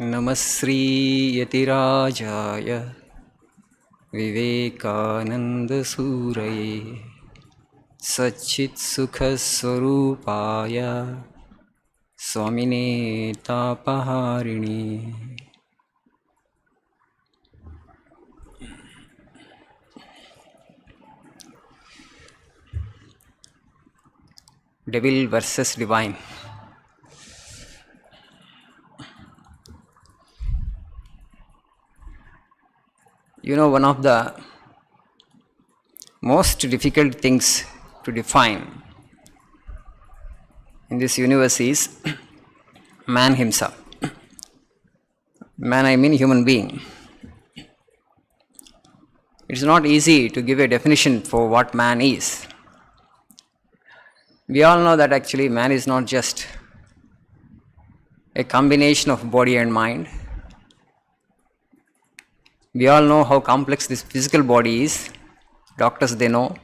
नमस्श्री यतिराजाय Vivekananda सूरये सच्चित्सुखस्वरूपाय स्वामिने तापहारिणे. Devil versus divine. You know, one of the most difficult things to define in this universe is man himself. Man, I mean human being. It's not easy to give a definition for what man is. We all know that actually man is not just a combination of body and mind. We all know how complex this physical body is. Doctors, they know.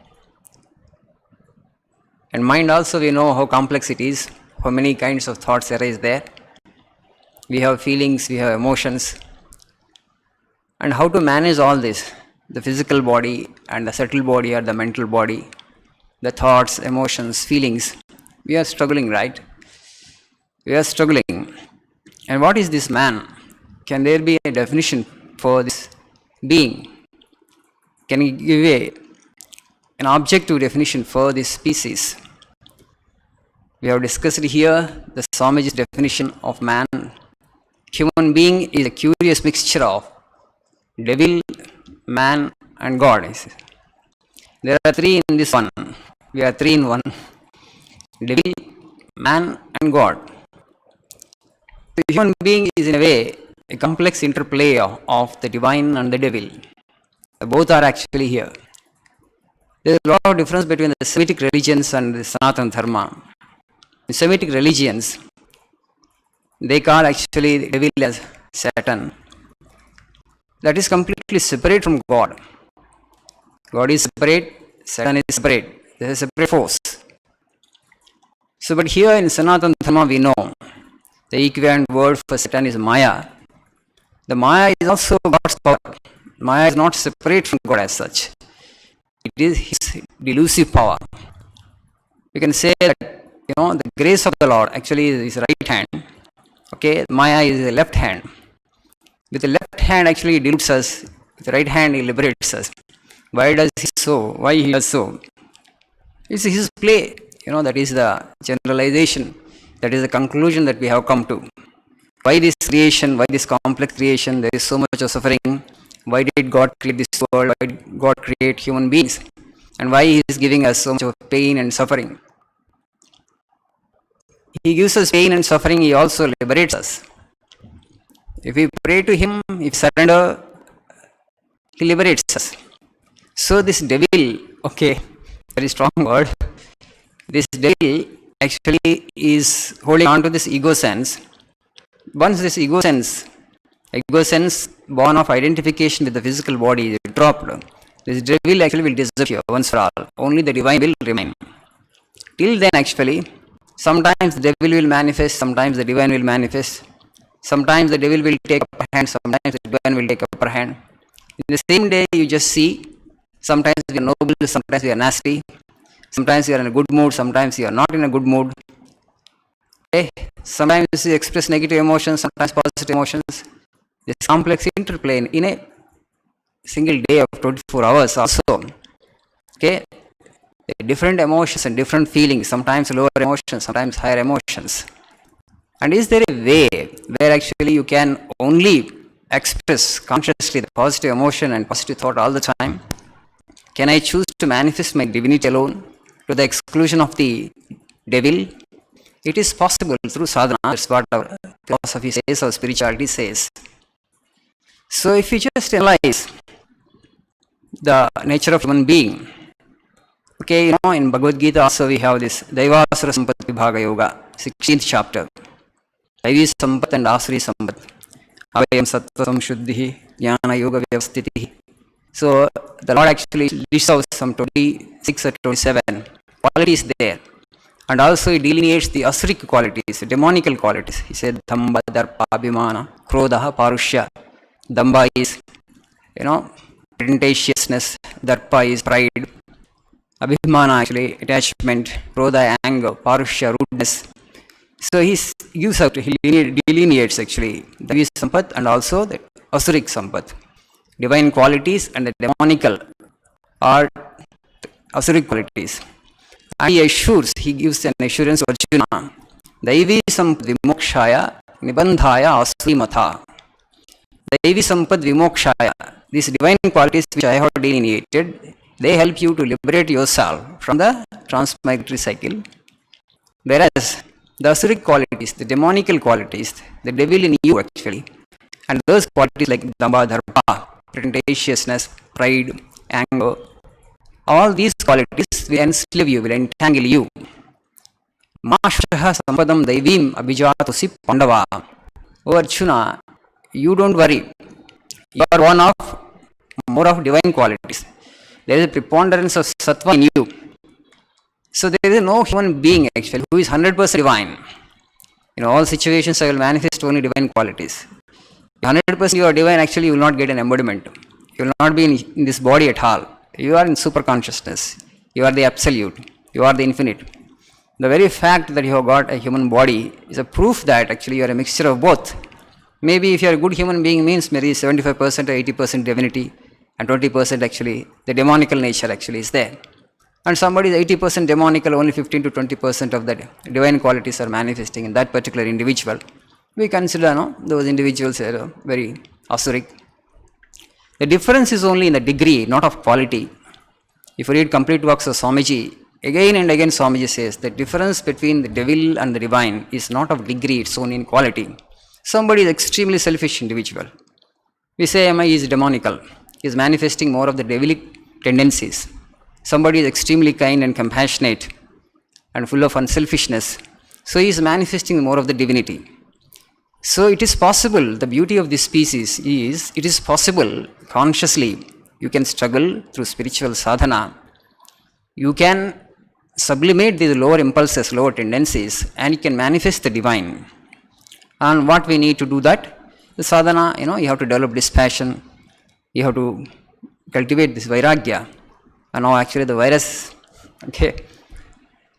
And mind also, we know how complex it is, how many kinds of thoughts arise there. We have feelings, we have emotions. And how to manage all this, the physical body and the subtle body or the mental body, the thoughts, emotions, feelings. We are struggling, right? We are struggling. And what is this man? Can there be a definition for this being? Can you give an objective definition for this species? We have discussed here the Swamiji's definition of man. Human being is a curious mixture of devil, man and God. There are three in this one. We are three in one. Devil, man and God. The human being is in a way a complex interplay of the divine and the devil. Both are actually here. There is a lot of difference between the Semitic religions and the Sanatana Dharma. In Semitic religions, they call actually the devil as Satan. That is completely separate from God. God is separate, Satan is separate. There is a separate force. So, but here in Sanatana Dharma we know the equivalent word for Satan is Maya. The Maya is also God's power. Maya is not separate from God as such. It is His delusive power. We can say that, the grace of the Lord actually is His right hand. Okay, Maya is the left hand. With the left hand actually He deludes us. With the right hand He liberates us. Why does He so? Why He does so? It's His play. That is the generalization. That is the conclusion that we have come to. Why this creation, why this complex creation, there is so much of suffering? Why did God create this world? Why did God create human beings? And why He is giving us so much of pain and suffering? He gives us pain and suffering, He also liberates us. If we pray to Him, if we surrender, He liberates us. So this devil, very strong word, this devil actually is holding on to this ego sense. Once this ego sense born of identification with the physical body is dropped, this devil actually will disappear once for all. Only the divine will remain. Till then actually, sometimes the devil will manifest, sometimes the divine will manifest. Sometimes the devil will take upper hand, sometimes the divine will take upper hand. In the same day you just see, sometimes we are noble, sometimes we are nasty. Sometimes you are in a good mood, sometimes you are not in a good mood. Sometimes you express negative emotions, sometimes positive emotions. This complex interplay in a single day of 24 hours also. Different emotions and different feelings, sometimes lower emotions, sometimes higher emotions. And is there a way where actually you can only express consciously the positive emotion and positive thought all the time? Can I choose to manifest my divinity alone to the exclusion of the devil? It is possible through sadhana. That's what our philosophy says, our spirituality says. So if you just analyze the nature of human being, in Bhagavad Gita also we have this Daivasura Sampat Vibhaga Yoga, 16th chapter. Daivi Sampat and Asuri Sampat. Avayam Sattva Samshuddhi Jnana Yoga Vyavastiti. So the Lord actually lists out some 26 or 27 qualities there. And also he delineates the asuric qualities, the demonical qualities. He said Damba, Darpa, Abhimana, Krodha, Parushya. Damba is, pretentiousness. Darpa is pride. Abhimana actually attachment. Krodha, anger. Parushya, rudeness. So he gives out, he delineates actually the Devi Sampat and also the Asuric Sampat. Divine qualities and the demonical are Asuric qualities. And he assures, he gives an assurance to Arjuna. Daivi Sampat Vimokshaya Nibandhaya Asuri Matha. Daivi Sampat Vimokshaya. These divine qualities which I have delineated, they help you to liberate yourself from the transmigratory cycle. Whereas the asuric qualities, the demonical qualities, the devil in you actually, and those qualities like Damba, Dharpa, pretentiousness, pride, anger, all these qualities will enslave you, will entangle you. Mashaha Sampadam Daivim Abhijatusi Pandava. O Arjuna, you don't worry. You are one of more of divine qualities. There is a preponderance of sattva in you. So there is no human being actually who is 100% divine. In all situations I will manifest only divine qualities. 100% you are divine, actually you will not get an embodiment. You will not be in this body at all. You are in super consciousness. You are the absolute. You are the infinite. The very fact that you have got a human body is a proof that actually you are a mixture of both. Maybe if you are a good human being means maybe 75% or 80% divinity and 20% actually the demonical nature actually is there. And somebody is 80% demonical, only 15 to 20% of the divine qualities are manifesting in that particular individual. We consider those individuals are very asuric. The difference is only in the degree, not of quality. If you read complete works of Swamiji, again and again Swamiji says the difference between the devil and the divine is not of degree, it's only in quality. Somebody is extremely selfish individual. We say he is demonical. He is manifesting more of the devilic tendencies. Somebody is extremely kind and compassionate and full of unselfishness. So he is manifesting more of the divinity. So it is possible, the beauty of this species is, it is possible consciously, you can struggle through spiritual sadhana. You can sublimate these lower impulses, lower tendencies, and you can manifest the divine. And what we need to do that? The sadhana, you have to develop dispassion. You have to cultivate this vairagya. And now actually the virus,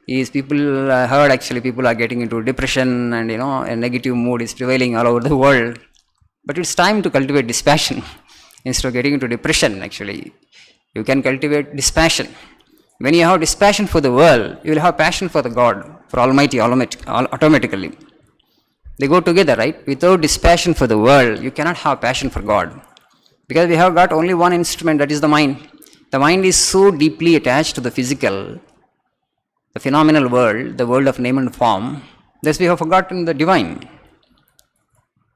is people heard actually people are getting into depression and a negative mood is prevailing all over the world. But it's time to cultivate dispassion. Instead of getting into depression actually, you can cultivate dispassion. When you have dispassion for the world, you will have passion for the God, for Almighty automatically. They go together, right? Without dispassion for the world, you cannot have passion for God. Because we have got only one instrument, that is the mind. The mind is so deeply attached to the physical, the phenomenal world, the world of name and form, thus we have forgotten the divine.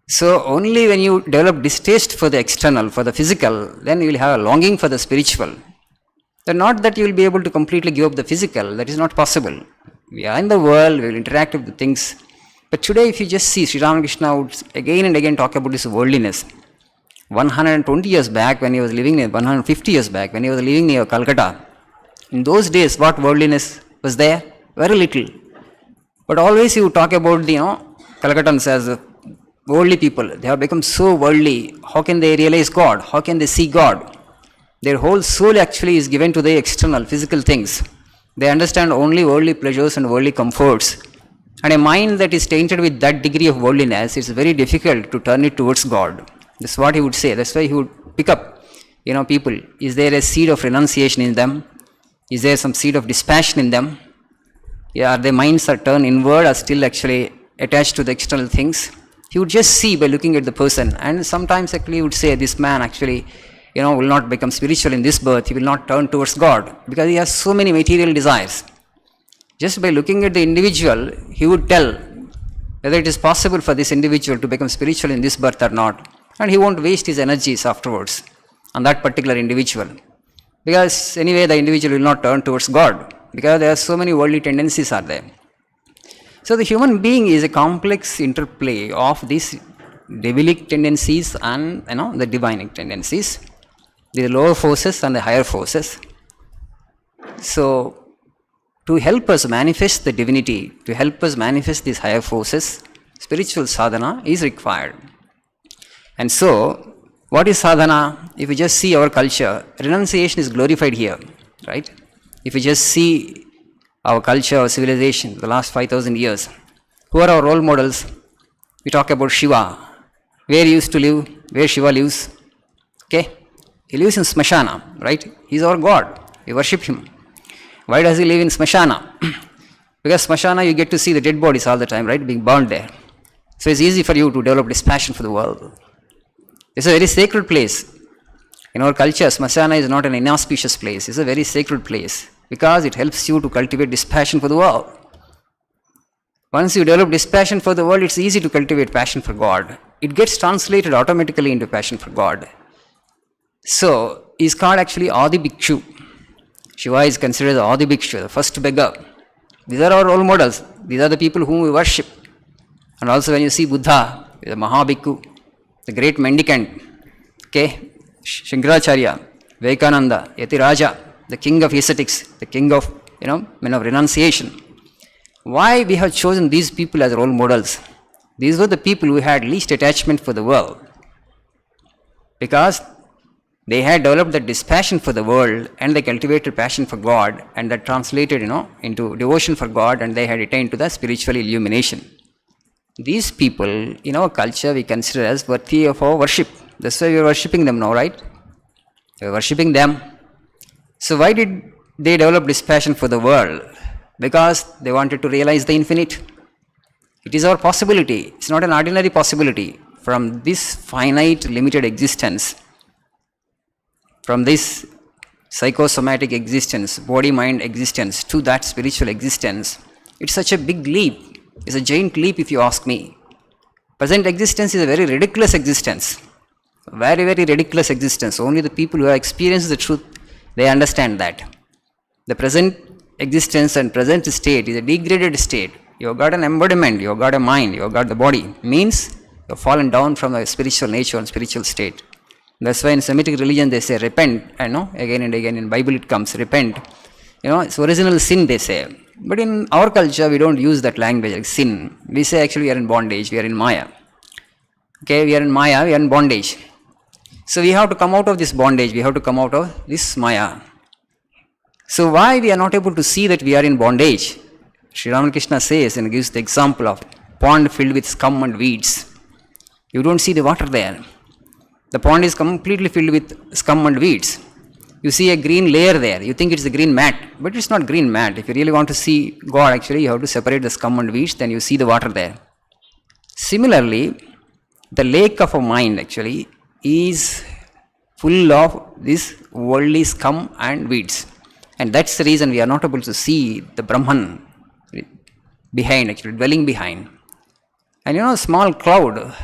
So only when you develop distaste for the external, for the physical, then you will have a longing for the spiritual. Then not that you will be able to completely give up the physical, that is not possible. We are in the world, we will interact with the things. But today if you just see, Sri Ramakrishna would again and again talk about this worldliness. 120 years back when he was living near, 150 years back when he was living near Calcutta, in those days what worldliness was there? Very little. But always he would talk about the, Calcuttans as worldly people. They have become so worldly. How can they realize God? How can they see God? Their whole soul actually is given to the external, physical things. They understand only worldly pleasures and worldly comforts. And a mind that is tainted with that degree of worldliness, it's very difficult to turn it towards God. That's what he would say. That's why he would pick up, people. Is there a seed of renunciation in them? Is there some seed of dispassion in them? Are their minds are turned inward, are still actually attached to the external things? He would just see by looking at the person. And sometimes actually he would say, this man actually, will not become spiritual in this birth. He will not turn towards God because he has so many material desires. Just by looking at the individual, he would tell whether it is possible for this individual to become spiritual in this birth or not. And he won't waste his energies afterwards on that particular individual. Because anyway, the individual will not turn towards God. Because there are so many worldly tendencies are there. So the human being is a complex interplay of these devilic tendencies and the divinic tendencies. The lower forces and the higher forces. So to help us manifest the divinity, to help us manifest these higher forces, spiritual sadhana is required. And so, what is sadhana? If you just see our culture, renunciation is glorified here, right? If you just see our culture, our civilization, the last 5,000 years, who are our role models? We talk about Shiva. Where he used to live, where Shiva lives. Okay? He lives in Smashana, right? He's our God. We worship him. Why does he live in Smashana? Because Smashana, you get to see the dead bodies all the time, right? Being burned there. So it's easy for you to develop this passion for the world. It's a very sacred place. In our culture, Smashana is not an inauspicious place. It's a very sacred place because it helps you to cultivate this passion for the world. Once you develop this passion for the world, it's easy to cultivate passion for God. It gets translated automatically into passion for God. So, he's called actually Adi Bhikshu. Shiva is considered the Adi Bhikshu, the first beggar. These are our role models. These are the people whom we worship. And also when you see Buddha, the Mahabhikkhu, the great mendicant, okay, Shankaracharya, Vivekananda, Yatiraja, the king of ascetics, the king of, men of renunciation. Why we have chosen these people as role models? These were the people who had least attachment for the world. Because they had developed that dispassion for the world and they cultivated passion for God and that translated, into devotion for God and they had attained to the spiritual illumination. These people in our culture we consider as worthy of our worship. That's why we are worshipping them now, right? We are worshipping them. So why did they develop this passion for the world? Because they wanted to realize the infinite. It is our possibility. It's not an ordinary possibility. From this finite, limited existence, from this psychosomatic existence, body-mind existence, to that spiritual existence, it's such a big leap. It's a giant leap if you ask me. Present existence is a very ridiculous existence. Very, very ridiculous existence. Only the people who have experienced the truth, they understand that. The present existence and present state is a degraded state. You have got an embodiment, you have got a mind, you have got the body. Means you have fallen down from the spiritual nature and spiritual state. That's why in Semitic religion they say repent, again and again in Bible it comes, repent. It's original sin they say. But in our culture we don't use that language like sin. We say actually we are in bondage, we are in Maya. Okay, we are in Maya, we are in bondage. So we have to come out of this bondage, we have to come out of this Maya. So why we are not able to see that we are in bondage? Sri Ramakrishna says and gives the example of pond filled with scum and weeds. You don't see the water there. The pond is completely filled with scum and weeds. You see a green layer there. You think it's a green mat, but it's not green mat. If you really want to see God, actually, you have to separate the scum and weeds, then you see the water there. Similarly, the lake of a mind actually is full of this worldly scum and weeds. And that's the reason we are not able to see the Brahman behind, actually, dwelling behind. And a small cloud,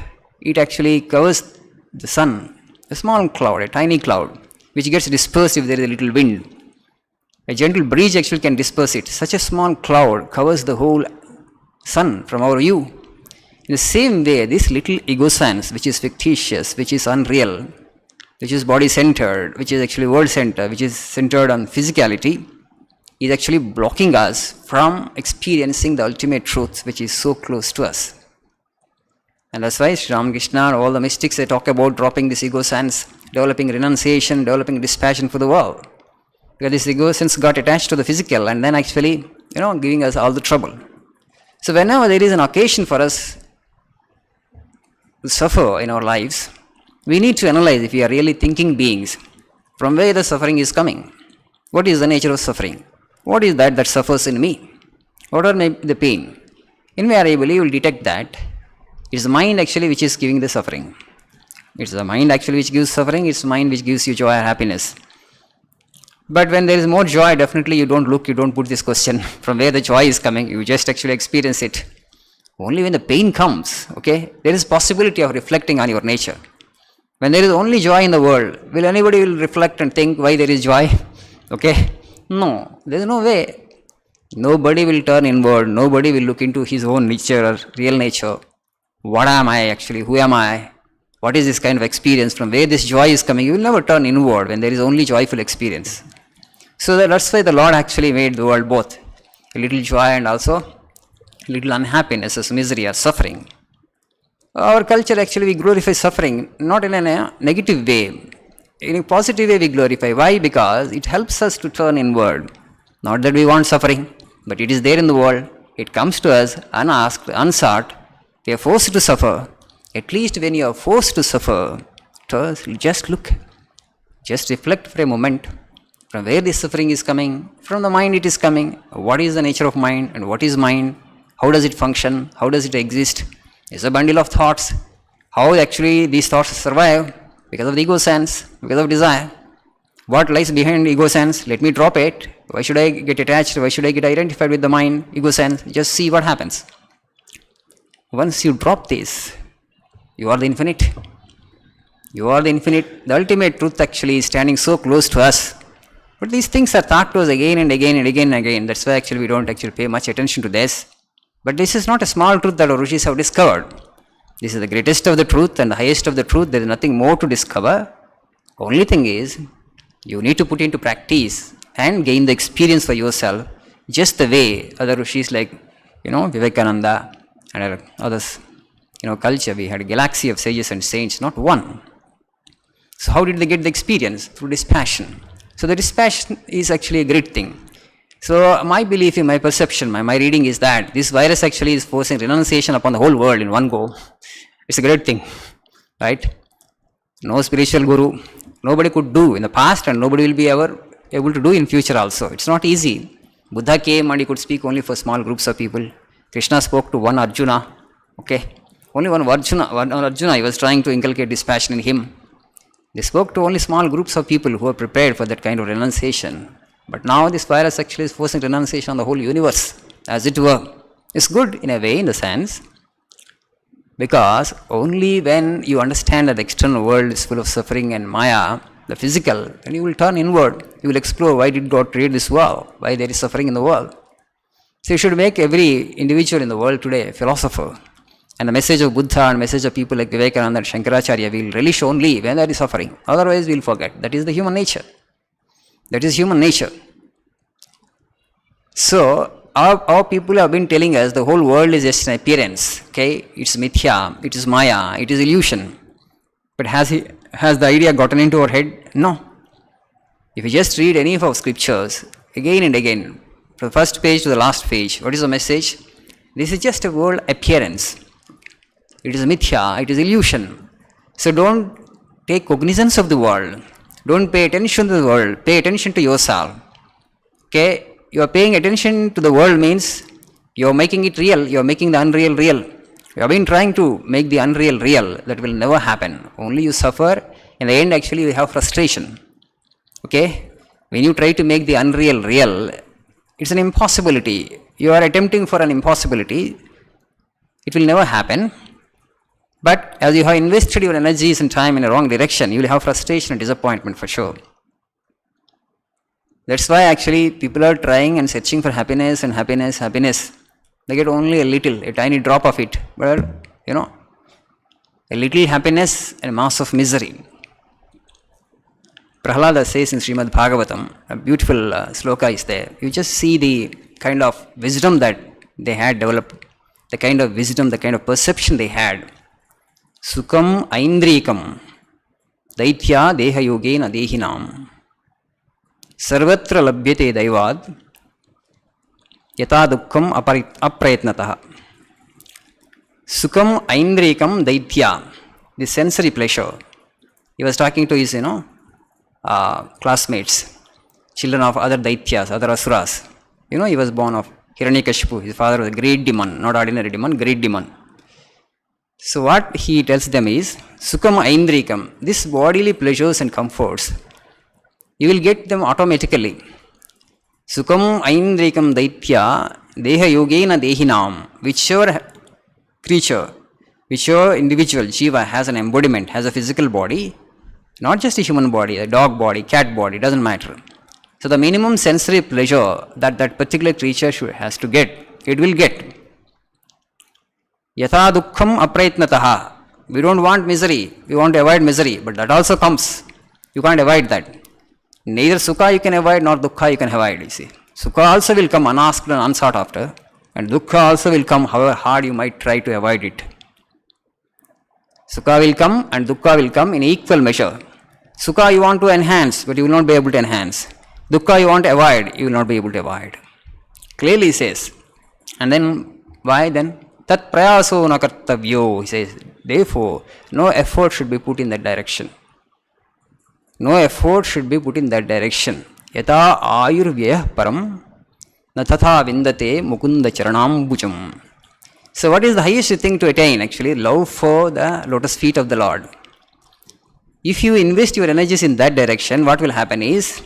it actually covers the sun. A small cloud, a tiny cloud, which gets dispersed if there is a little wind. A gentle breeze actually can disperse it. Such a small cloud covers the whole sun from our view. In the same way, this little ego sense, which is fictitious, which is unreal, which is body-centered, which is actually world-centered, which is centered on physicality, is actually blocking us from experiencing the ultimate truth, which is so close to us. And that's why Sri Ramakrishna, all the mystics, they talk about dropping this ego sense, developing renunciation, developing dispassion for the world. Because this ego sense got attached to the physical and then actually, giving us all the trouble. So whenever there is an occasion for us to suffer in our lives, we need to analyze if we are really thinking beings, from where the suffering is coming. What is the nature of suffering? What is that suffers in me? What are the pain? Invariably, you will detect that it's the mind actually which is giving the suffering. It's the mind actually which gives suffering, it's the mind which gives you joy and happiness. But when there is more joy, definitely you don't look, you don't put this question from where the joy is coming, you just actually experience it. Only when the pain comes, okay, there is possibility of reflecting on your nature. When there is only joy in the world, will anybody will reflect and think why there is joy? Okay? No, there is no way. Nobody will turn inward, nobody will look into his own nature or real nature. What am I actually? Who am I? What is this kind of experience? From where this joy is coming? You will never turn inward when there is only joyful experience. So that's why the Lord actually made the world both. a little joy and also a little unhappiness as misery or suffering. Our culture actually we glorify suffering, not in a negative way. In a positive way we glorify. Why? Because it helps us to turn inward. Not that we want suffering, but it is there in the world. It comes to us unasked, unsought. We are forced to suffer. At least when you are forced to suffer, just look, just reflect for a moment. From where this suffering is coming? From the mind it is coming. What is the nature of mind and what is mind? How does it function? How does it exist? It's a bundle of thoughts. How actually these thoughts survive? Because of the ego sense, because of desire. What lies behind ego sense? Let me drop it. Why should I get attached? Why should I get identified with the mind, ego sense? Just see what happens. Once you drop this, you are the infinite. You are the infinite. The ultimate truth actually is standing so close to us. But these things are taught to us again and again and again and again. That's why actually we don't actually pay much attention to this. But this is not a small truth that our rishis have discovered. This is the greatest of the truth and the highest of the truth. There is nothing more to discover. Only thing is, you need to put into practice and gain the experience for yourself, just the way other rishis like, Vivekananda and others, culture, we had a galaxy of sages and saints, not one. So how did they get the experience? Through dispassion. So the dispassion is actually a great thing. So my belief, in my perception, my reading is that this virus actually is forcing renunciation upon the whole world in one go. It's a great thing, right? No spiritual guru, nobody could do in the past and nobody will be ever able to do in future also. It's not easy. Buddha came and he could speak only for small groups of people. Krishna spoke to one Arjuna, okay? Only one Arjuna, he was trying to inculcate dispassion in him. They spoke to only small groups of people who are prepared for that kind of renunciation. But now this virus actually is forcing renunciation on the whole universe, as it were. It's good in a way, in the sense, because only when you understand that the external world is full of suffering and maya, the physical, then you will turn inward. You will explore why did God create this world, why there is suffering in the world. So you should make every individual in the world today a philosopher. And the message of Buddha and message of people like Vivekananda and Shankaracharya will relish only when there is suffering. Otherwise we will forget. That is the human nature. That is human nature. So our people have been telling us the whole world is just an appearance. Okay, it's mithya, it is maya, it is illusion. But has the idea gotten into our head? No. If you just read any of our scriptures again and again, from the first page to the last page, what is the message? This is just a world appearance. It is mithya, it is illusion. So don't take cognizance of the world. Don't pay attention to the world. Pay attention to yourself. Okay? You are paying attention to the world means you are making it real. You are making the unreal real. You have been trying to make the unreal real. That will never happen. Only you suffer. In the end, actually, you have frustration. Okay? When you try to make the unreal real, it's an impossibility. You are attempting for an impossibility. It will never happen. But as you have invested your energies and time in a wrong direction, you will have frustration and disappointment for sure. That's why actually people are trying and searching for happiness and happiness. They get only a tiny drop of it. But, a little happiness and a mass of misery. Prahlada says in Srimad Bhagavatam, a beautiful sloka is there. You just see the kind of wisdom that they had developed, the kind of wisdom, the kind of perception they had. Sukam aindrikam daitya deha yogena dehinam sarvatra labhyate daivad yata dukkham aprayatnatah. Sukam aindrikam daitya, the sensory pleasure. He was talking to his, classmates, children of other daityas, other asuras. He was born of Hiranyakashipu. His father was a great demon, not ordinary demon, great demon. So what he tells them is, Sukam Aindrikam, these bodily pleasures and comforts, you will get them automatically. Sukam Aindrikam Daitya Deha Yogena Dehinam, whichever creature, whichever individual, Jiva, has an embodiment, has a physical body, not just a human body, a dog body, cat body, doesn't matter. So the minimum sensory pleasure that particular creature has to get, it will get. Yatha dukkham aprayatnataha. We don't want misery. We want to avoid misery. But that also comes. You can't avoid that. Neither sukha you can avoid nor dukkha you can avoid, you see. Sukha also will come unasked and unsought after, and dukkha also will come however hard you might try to avoid it. Sukha will come and dukkha will come in equal measure. Sukha you want to enhance, but you will not be able to enhance. Dukkha you want to avoid, you will not be able to avoid. Clearly he says. And then, why then? Tat prayaso na kartavyo, he says. Therefore, no effort should be put in that direction. No effort should be put in that direction. Yata ayurvyah param na tatha vindate mukunda charanambujam. So what is the highest thing to attain? Actually, love for the lotus feet of the Lord. If you invest your energies in that direction, what will happen is,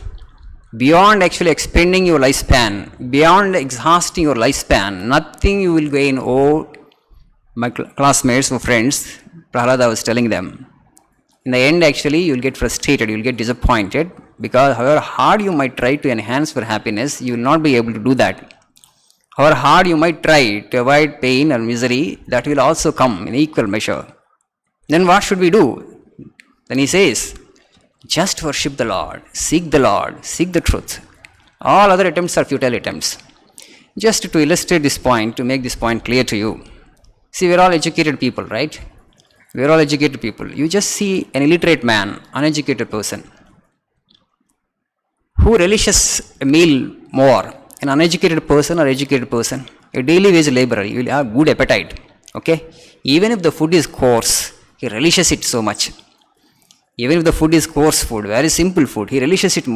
beyond actually expending your lifespan, beyond exhausting your lifespan, nothing you will gain. Oh, my classmates or friends, Prahlada was telling them, in the end actually you will get frustrated, you will get disappointed, because however hard you might try to enhance your happiness, you will not be able to do that. However hard you might try to avoid pain or misery, that will also come in equal measure. Then what should we do? Then he says, just worship the Lord, seek the truth. All other attempts are futile attempts. Just to illustrate this point, to make this point clear to you. See, we are all educated people, right? We are all educated people. You just see an illiterate man, uneducated person, who relishes a meal more. An uneducated person or educated person, a daily wage laborer, you will have good appetite. Okay? Even if the food is coarse, he relishes it so much. Even if the food is coarse food, very simple food, he relishes it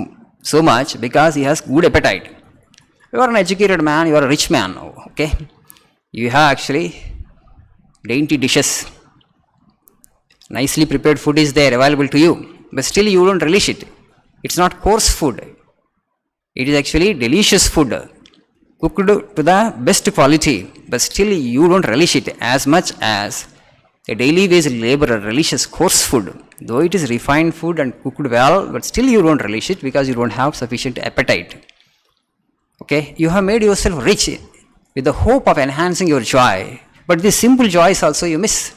so much because he has good appetite. You are an educated man, you are a rich man. Okay? You have actually dainty dishes. Nicely prepared food is there available to you, but still you don't relish it. It's not coarse food. It is actually delicious food, cooked to the best quality, but still you don't relish it as much as a daily wage laborer relishes coarse food. Though it is refined food and cooked well, but still you don't relish it because you don't have sufficient appetite. Okay, you have made yourself rich with the hope of enhancing your joy, but these simple joys also you miss.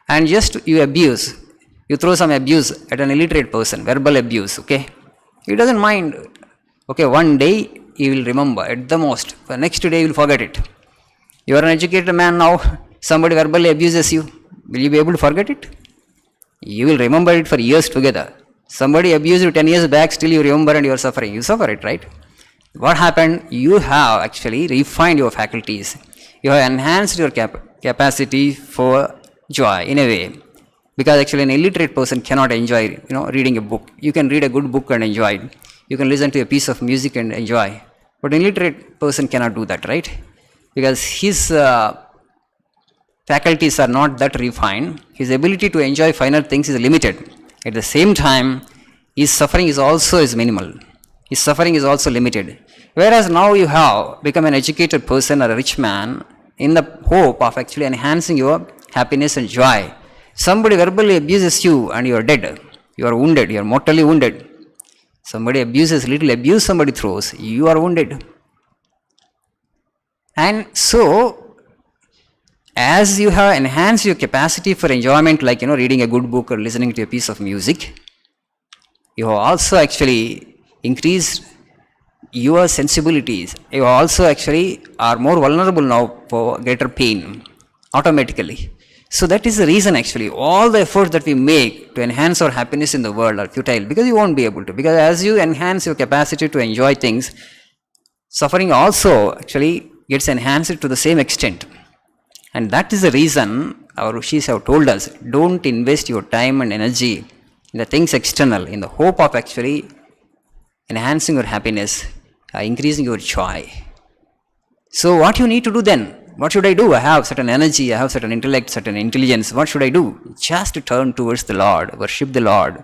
And just you abuse, you throw some abuse at an illiterate person, verbal abuse, okay? He doesn't mind. Okay, one day he will remember at the most, the next day he will forget it. You are an educated man now, somebody verbally abuses you, will you be able to forget it? You will remember it for years together. Somebody abused you 10 years back, still you remember and you are suffering. You suffer it, right? What happened? You have actually refined your faculties. You have enhanced your capacity for joy in a way. Because actually an illiterate person cannot enjoy, reading a book. You can read a good book and enjoy it. You can listen to a piece of music and enjoy. But an illiterate person cannot do that, right? Because his faculties are not that refined. His ability to enjoy finer things is limited. At the same time, his suffering is also minimal. His suffering is also limited. Whereas now you have become an educated person or a rich man in the hope of actually enhancing your happiness and joy. Somebody verbally abuses you and you are dead. You are wounded. You are mortally wounded. Somebody abuses, little abuse somebody throws, you are wounded. And so, as you have enhanced your capacity for enjoyment, like reading a good book or listening to a piece of music, you have also actually increased your sensibilities. You also actually are more vulnerable now for greater pain automatically. So that is the reason actually all the efforts that we make to enhance our happiness in the world are futile, because you won't be able to. Because as you enhance your capacity to enjoy things, suffering also actually gets enhanced to the same extent. And that is the reason our rishis have told us, don't invest your time and energy in the things external in the hope of actually enhancing your happiness, increasing your joy. So what you need to do then? What should I do? I have certain energy, I have certain intellect, certain intelligence. What should I do? Just turn towards the Lord, worship the Lord,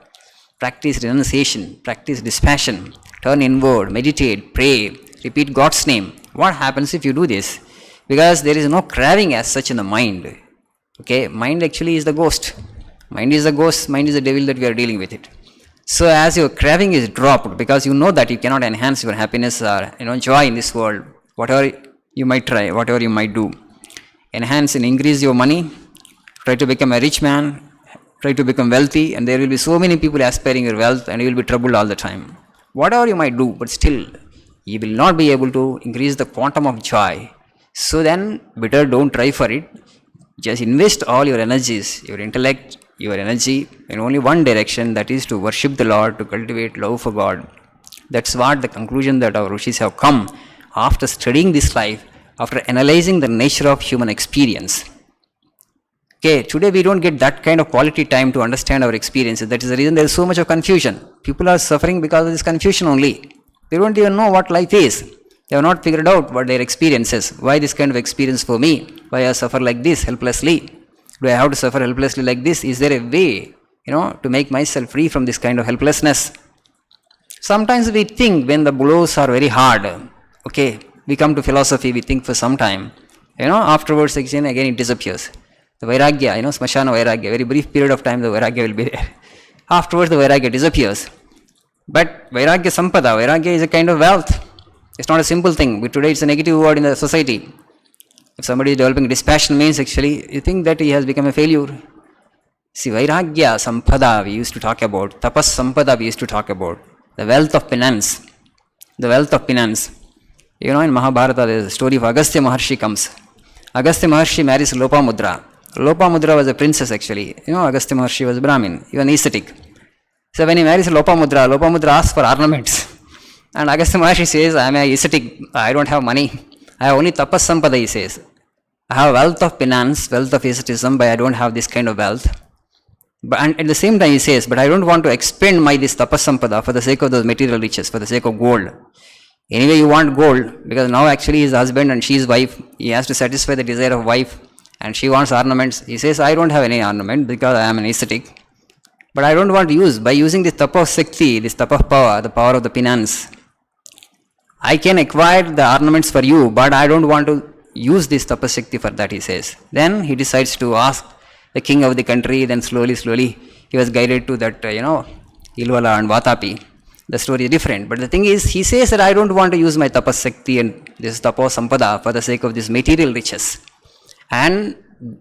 practice renunciation, practice dispassion, turn inward, meditate, pray, repeat God's name. What happens if you do this? Because there is no craving as such in the mind. Okay, mind actually is the ghost. Mind is the ghost, mind is the devil that we are dealing with it. So as your craving is dropped, because you know that you cannot enhance your happiness or joy in this world, whatever you might try, whatever you might do, enhance and increase your money, try to become a rich man, try to become wealthy, and there will be so many people aspiring your wealth and you will be troubled all the time. Whatever you might do, but still you will not be able to increase the quantum of joy. So then, better don't try for it. Just invest all your energies, your intellect, your energy in only one direction, that is to worship the Lord, to cultivate love for God. That's what the conclusion that our Rishis have come after studying this life, after analyzing the nature of human experience. Okay, today we don't get that kind of quality time to understand our experiences. That is the reason there is so much of confusion. People are suffering because of this confusion only. They don't even know what life is. They have not figured out what their experience is. Why this kind of experience for me? Why I suffer like this helplessly? Do I have to suffer helplessly like this? Is there a way, to make myself free from this kind of helplessness? Sometimes we think when the blows are very hard, okay, we come to philosophy, we think for some time, afterwards again it disappears. The vairagya, smashana vairagya, very brief period of time the vairagya will be there. Afterwards the vairagya disappears. But vairagya sampada, vairagya is a kind of wealth. It's not a simple thing. But today it's a negative word in the society. If somebody is developing dispassion means actually, you think that he has become a failure. See, vairagya sampada we used to talk about, tapas sampada we used to talk about, the wealth of penance. The wealth of penance. In Mahabharata there is a story of Agastya Maharshi comes. Agastya Maharshi marries Lopamudra. Lopamudra was a princess actually. Agastya Maharshi was a Brahmin, he was an ascetic. So when he marries Lopamudra, Lopamudra asks for ornaments. And Agastya Maharshi says, I am a ascetic, I don't have money. I have only tapas sampada, he says. I have wealth of penance, wealth of asceticism, but I don't have this kind of wealth. And at the same time he says, but I don't want to expend this tapas sampada for the sake of those material riches, for the sake of gold. Anyway, you want gold, because now actually his husband and she is wife, he has to satisfy the desire of wife, and she wants ornaments. He says, I don't have any ornament because I am an ascetic. But I don't want to use, by using this tapa sakti, this tapa power, the power of the penance, I can acquire the ornaments for you, but I don't want to use this tapa sakti for that, he says. Then he decides to ask the king of the country, then slowly he was guided to that, Ilvala and Vatapi. The story is different. But the thing is, he says that I don't want to use my tapas sakti and this tapa sampada for the sake of this material riches. And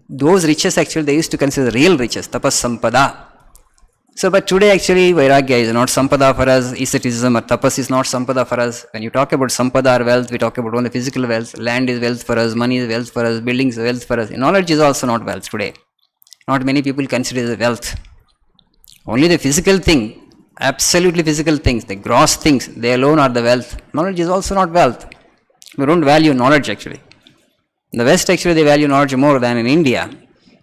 those riches actually they used to consider real riches, tapas sampada. So, but today actually vairagya is not sampada for us, asceticism or tapas is not sampada for us. When you talk about sampada or wealth, we talk about only physical wealth. Land is wealth for us, money is wealth for us, buildings is wealth for us. Knowledge is also not wealth today. Not many people consider it as wealth. Only the physical thing, absolutely physical things, the gross things, they alone are the wealth. Knowledge is also not wealth. We don't value knowledge actually. In the West actually they value knowledge more than in India.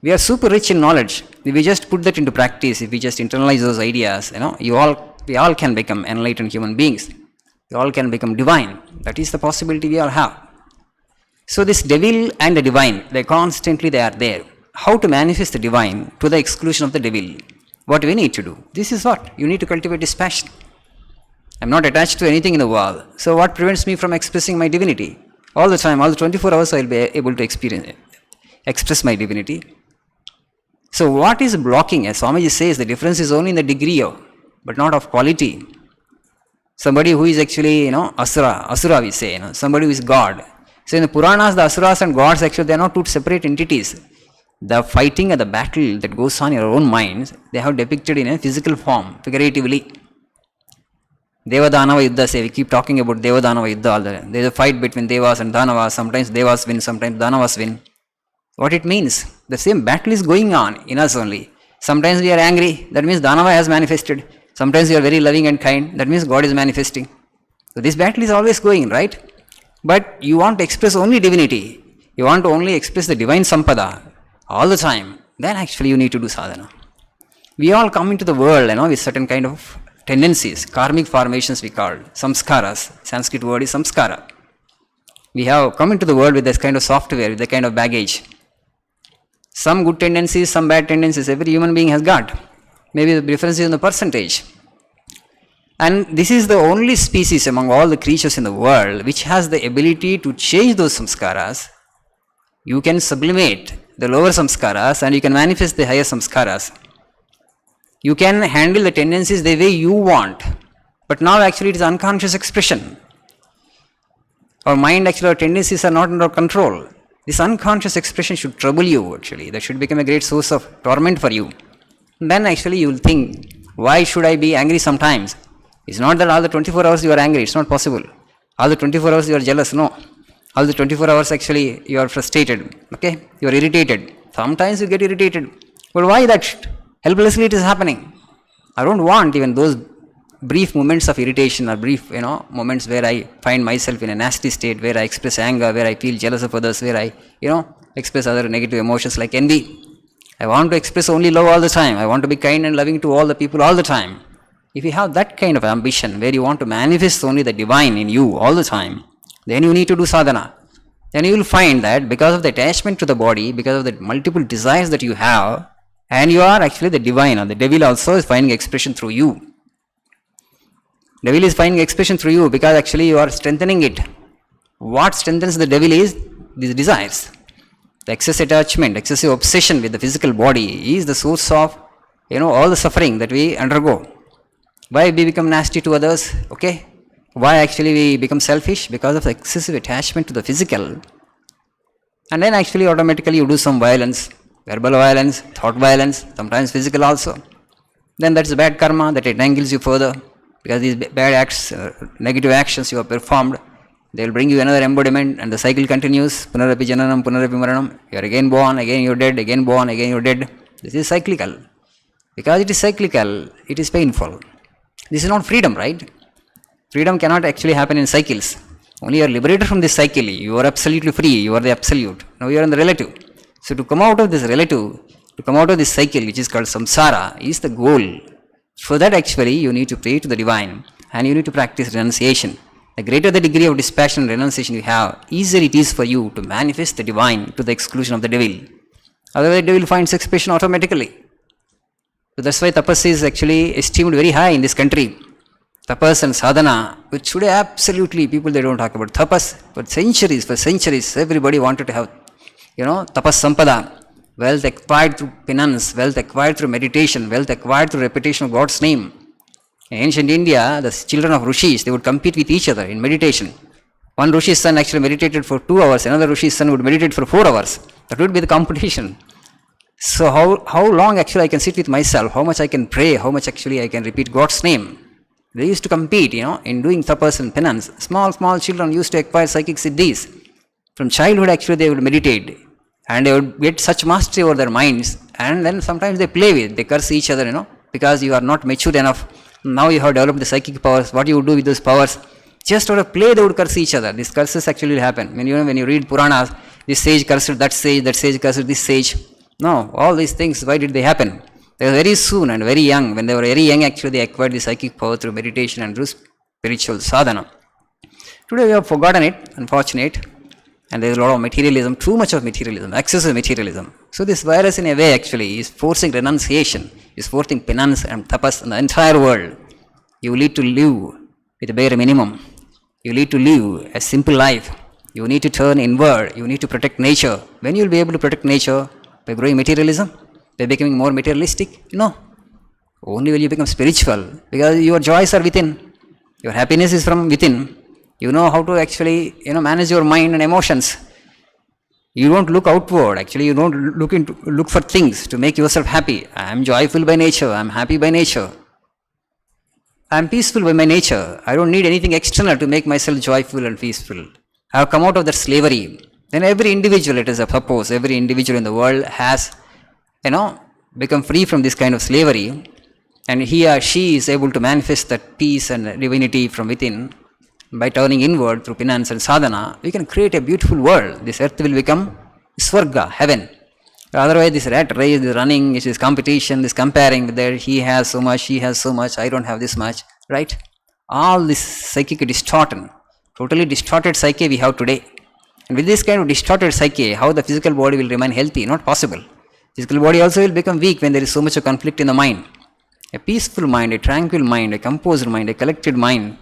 We are super rich in knowledge. If we just put that into practice, if we just internalize those ideas, we all can become enlightened human beings. We all can become divine. That is the possibility we all have. So this devil and the divine, they are there. How to manifest the divine to the exclusion of the devil? What we need to do? This is what? You need to cultivate this passion. I am not attached to anything in the world. So what prevents me from expressing my divinity? All the time, all the 24 hours I will be able to express my divinity. So what is blocking? As Swamiji says, the difference is only in the degree but not of quality. Somebody who is actually, asura we say, somebody who is God. So in the Puranas, the asuras and gods actually, they are not two separate entities. The fighting and the battle that goes on in your own minds, they have depicted in a physical form, figuratively. Devadanava Yuddha, say, we keep talking about Devadanava Yuddha all the time. There is a fight between Devas and Danavas, sometimes Devas win, sometimes Danavas win. What it means? The same battle is going on in us only. Sometimes we are angry, that means Danava has manifested. Sometimes we are very loving and kind, that means God is manifesting. So this battle is always going, right? But you want to express only divinity. You want to only express the divine sampada all the time. Then actually you need to do sadhana. We all come into the world, with certain kind of tendencies, karmic formations we call, samskaras. Sanskrit word is samskara. We have come into the world with this kind of software, with that kind of baggage. Some good tendencies, some bad tendencies, every human being has got. Maybe the difference is in the percentage. And this is the only species among all the creatures in the world which has the ability to change those samskaras. You can sublimate the lower samskaras and you can manifest the higher samskaras. You can handle the tendencies the way you want. But now actually it is unconscious expression. Our mind actually, our tendencies are not under control. This unconscious expression should trouble you actually. That should become a great source of torment for you. Then actually you will think, why should I be angry sometimes? It's not that all the 24 hours you are angry. It's not possible. All the 24 hours you are jealous, no. All the 24 hours actually you are frustrated, okay? You are irritated. Sometimes you get irritated. But why that? Helplessly it is happening. I don't want even those brief moments of irritation or brief, moments where I find myself in a nasty state, where I express anger, where I feel jealous of others, where I, express other negative emotions like envy. I want to express only love all the time. I want to be kind and loving to all the people all the time. If you have that kind of ambition where you want to manifest only the divine in you all the time, then you need to do sadhana. Then you will find that because of the attachment to the body, because of the multiple desires that you have, and you are actually the divine, or the devil also is finding expression through you. Devil is finding expression through you because actually you are strengthening it. What strengthens the devil is these desires. The excess attachment, excessive obsession with the physical body is the source of, all the suffering that we undergo. Why we become nasty to others, okay? Why actually we become selfish? Because of the excessive attachment to the physical. And then actually automatically you do some violence, verbal violence, thought violence, sometimes physical also. Then that's bad karma that entangles you further. Because these bad acts, negative actions you have performed, they will bring you another embodiment and the cycle continues. Punarapi jananam, punarapi maranam. You are again born, again you are dead, again born, again you are dead. This is cyclical. Because it is cyclical, it is painful. This is not freedom, right? Freedom cannot actually happen in cycles. Only you are liberated from this cycle. You are absolutely free. You are the absolute. Now you are in the relative. So to come out of this relative, to come out of this cycle which is called samsara is the goal. For that actually you need to pray to the divine and you need to practice renunciation. The greater the degree of dispassion and renunciation you have, easier it is for you to manifest the divine to the exclusion of the devil. Otherwise the devil finds expression automatically. So that's why tapas is actually esteemed very high in this country. Tapas and sadhana, which today absolutely people they don't talk about. Tapas, for centuries, everybody wanted to have, tapas sampada, wealth acquired through penance, wealth acquired through meditation, wealth acquired through repetition of God's name. In ancient India, the children of rishis, they would compete with each other in meditation. One rishi's son actually meditated for 2 hours, another rishi's son would meditate for 4 hours. That would be the competition. So how long actually I can sit with myself, how much I can pray, how much actually I can repeat God's name. They used to compete, in doing tapas and penance. Small children used to acquire psychic siddhis. From childhood actually they would meditate and they would get such mastery over their minds, and then sometimes they play with, they curse each other, because you are not matured enough. Now you have developed the psychic powers. What you would do with those powers? Just out of play they would curse each other. These curses actually will happen. When you read Puranas, this sage cursed that sage cursed this sage. No, all these things, why did they happen? They were very soon and very young. When they were very young, actually they acquired the psychic power through meditation and through spiritual sadhana. Today we have forgotten it, unfortunate, and there is a lot of materialism, too much of materialism, excessive materialism. So this virus in a way actually is forcing renunciation, is forcing penance and tapas in the entire world. You need to live with a bare minimum. You need to live a simple life. You need to turn inward. You need to protect nature. When you will be able to protect nature? By growing materialism? By becoming more materialistic? No. Only when you become spiritual, because your joys are within. Your happiness is from within. You know how to actually, manage your mind and emotions. You don't look outward. Actually, you don't look for things to make yourself happy. I am joyful by nature. I am happy by nature. I am peaceful by my nature. I don't need anything external to make myself joyful and peaceful. I have come out of that slavery. Then every individual, let us suppose, every individual in the world has, become free from this kind of slavery, and he or she is able to manifest that peace and divinity from within. By turning inward through penance and sadhana, we can create a beautiful world. This earth will become Swarga, heaven. Otherwise, this rat race, this running, this competition, this comparing with that, he has so much, she has so much, I don't have this much, right? All this psychic distortion, totally distorted psyche we have today. And with this kind of distorted psyche, how the physical body will remain healthy? Not possible. Physical body also will become weak when there is so much of conflict in the mind. A peaceful mind, a tranquil mind, a composed mind, a collected mind,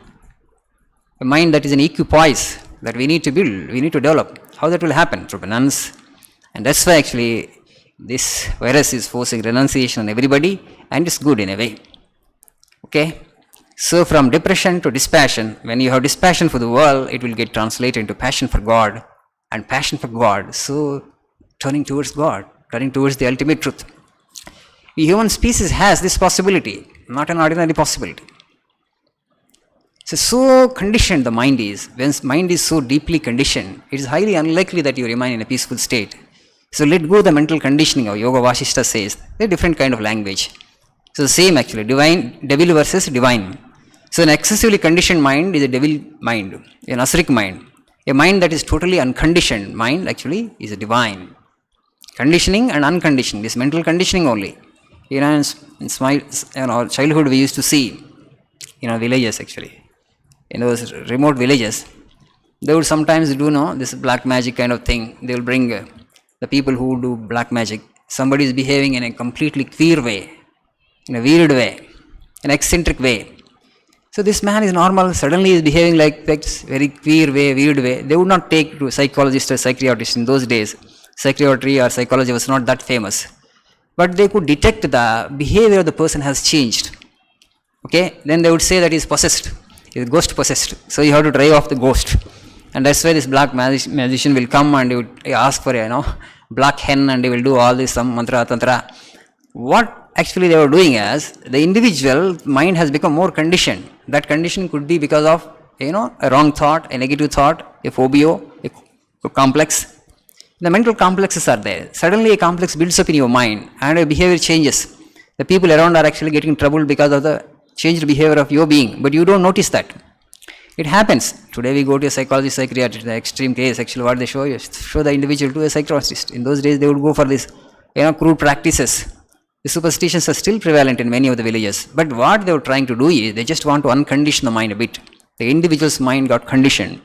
a mind that is in equipoise that we need to build, we need to develop. How that will happen? Through penance. And that's why actually this virus is forcing renunciation on everybody, and it's good in a way. Okay? So from depression to dispassion, when you have dispassion for the world, it will get translated into passion for God, and passion for God. So turning towards God, turning towards the ultimate truth. The human species has this possibility, not an ordinary possibility. So conditioned the mind is. When mind is so deeply conditioned, it is highly unlikely that you remain in a peaceful state. So let go the mental conditioning. Of Yoga Vasishta says they're different kind of language. So the same actually, devil versus divine. So an excessively conditioned mind is a devil mind, an asuric mind. A mind that is totally unconditioned mind actually is a divine. Conditioning and unconditioning, this mental conditioning only. In my childhood we used to see, villages actually. In those remote villages, they would sometimes do this black magic kind of thing. They will bring the people who do black magic. Somebody is behaving in a completely queer way, in a weird way, an eccentric way. So this man is normal, suddenly is behaving like this very queer way, weird way. They would not take to a psychologist or psychiatrist in those days. Psychiatry or psychology was not that famous. But they could detect the behavior of the person has changed. Okay, then they would say that he is possessed, he is ghost possessed. So you have to drive off the ghost. And that's why this black magician will come and he would ask for a black hen and he will do all this, some mantra, tantra. What actually they were doing is, the individual mind has become more conditioned. That condition could be because of, a wrong thought, a negative thought, a phobia, a complex. The mental complexes are there. Suddenly a complex builds up in your mind and your behavior changes. The people around are actually getting troubled because of the changed behavior of your being, but you don't notice that. It happens. Today we go to a psychologist, psychiatrist, the extreme case, actually what they show the individual to a psychiatrist. In those days they would go for this, crude practices. The superstitions are still prevalent in many of the villages. But what they were trying to do is, they just want to uncondition the mind a bit. The individual's mind got conditioned.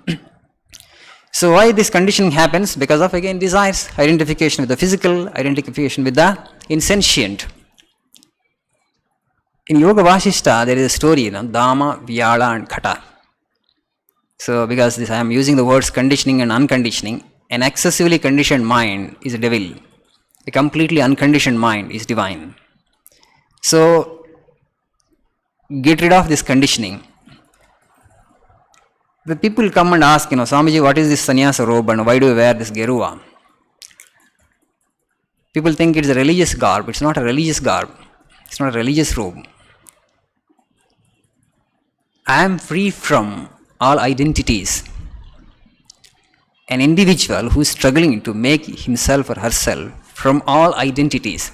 So why this conditioning happens? Because of, again, desires, identification with the physical, identification with the insentient. In Yoga Vasishta, there is a story, Dama, Vyala and Khata. So because I am using the words conditioning and unconditioning, an excessively conditioned mind is a devil. A completely unconditioned mind is divine. So get rid of this conditioning. The people come and ask, Swamiji, what is this sannyasa robe and why do you wear this gerua? People think it's a religious garb. It's not a religious garb. It's not a religious robe. I am free from all identities. An individual who is struggling to make himself or herself from all identities.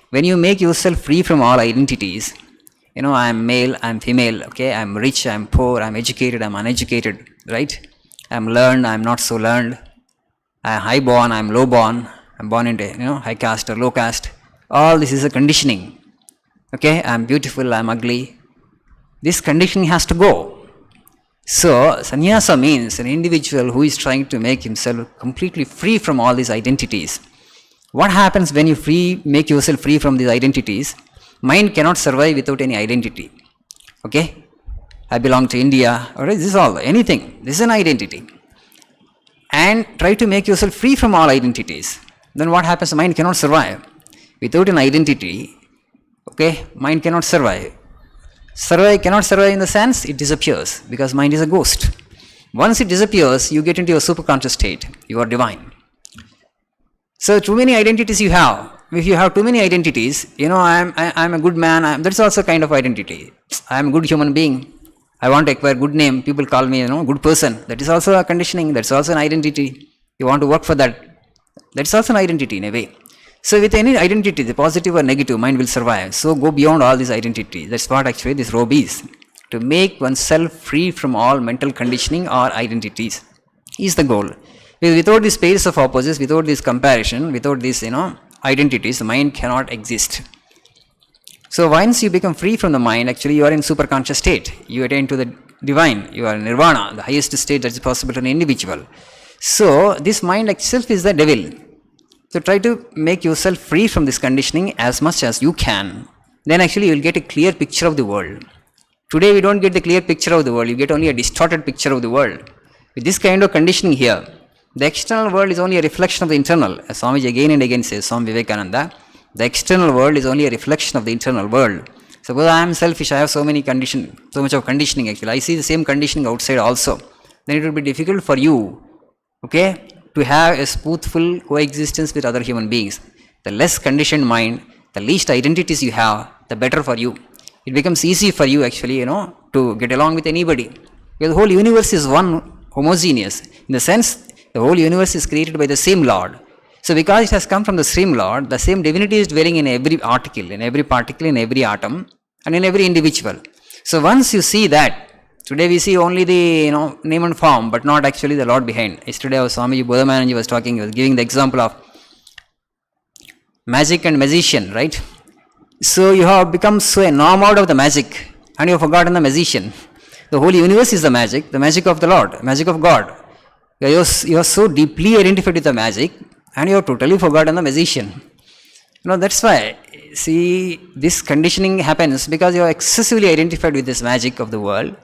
When you make yourself free from all identities, I am male, I am female, okay, I am rich, I am poor, I am educated, I am uneducated, right? I am learned, I am not so learned, I am high born, I am low born, I am born into, high caste or low caste. All this is a conditioning. Okay, I am beautiful, I am ugly. This conditioning has to go. So, sannyasa means an individual who is trying to make himself completely free from all these identities. What happens when you make yourself free from these identities? Mind cannot survive without any identity. Okay? I belong to India, or this is all, anything. This is an identity. And try to make yourself free from all identities. Then what happens? Mind cannot survive. Without an identity, okay, mind cannot survive. Cannot survive in the sense it disappears, because mind is a ghost. Once it disappears, you get into your superconscious state. You are divine. So too many identities you have. If you have too many identities, I am a good man. That's also kind of identity. I am a good human being. I want to acquire good name. People call me, good person. That is also a conditioning. That's also an identity. You want to work for that. That's also an identity in a way. So with any identity, the positive or negative, mind will survive. So go beyond all these identities. That's what actually this robe is. To make oneself free from all mental conditioning or identities is the goal. Because without this space of opposites, without this comparison, without this, identities, the mind cannot exist. So once you become free from the mind, actually you are in superconscious state. You attain to the divine. You are in nirvana, the highest state that is possible to an individual. So this mind itself is the devil. So try to make yourself free from this conditioning as much as you can. Then actually you will get a clear picture of the world. Today we don't get the clear picture of the world. You get only a distorted picture of the world. With this kind of conditioning here, the external world is only a reflection of the internal. As Swamiji again and again says, Swami Vivekananda, the external world is only a reflection of the internal world. Suppose I am selfish, I have so much of conditioning actually. I see the same conditioning outside also. Then it will be difficult for you, okay, to have a smoothful coexistence with other human beings. The less conditioned mind, the least identities you have, the better for you. It becomes easy for you actually, to get along with anybody. Because the whole universe is one, homogeneous. In the sense, the whole universe is created by the same Lord. So because it has come from the same Lord, the same divinity is dwelling in every particle, in every atom, and in every individual. So once you see that, today we see only the name and form, but not actually the Lord behind. Yesterday our Swamiji Bodhamananji was talking, he was giving the example of magic and magician, right? So you have become so enamored of the magic and you have forgotten the magician. The whole universe is the magic of the Lord, magic of God. You are so deeply identified with the magic and you have totally forgotten the magician. That's why, see, this conditioning happens because you are excessively identified with this magic of the world.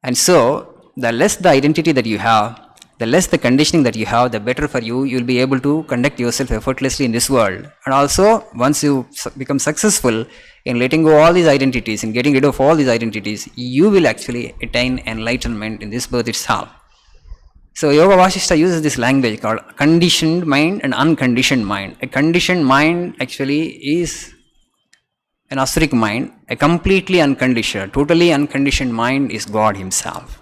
And so, the less the identity that you have, the less the conditioning that you have, the better for you. You will be able to conduct yourself effortlessly in this world. And also, once you become successful in letting go all these identities, in getting rid of all these identities, you will actually attain enlightenment in this birth itself. So, Yoga Vasishta uses this language called conditioned mind and unconditioned mind. A conditioned mind actually is an asuric mind. A completely unconditioned, totally unconditioned mind is God Himself.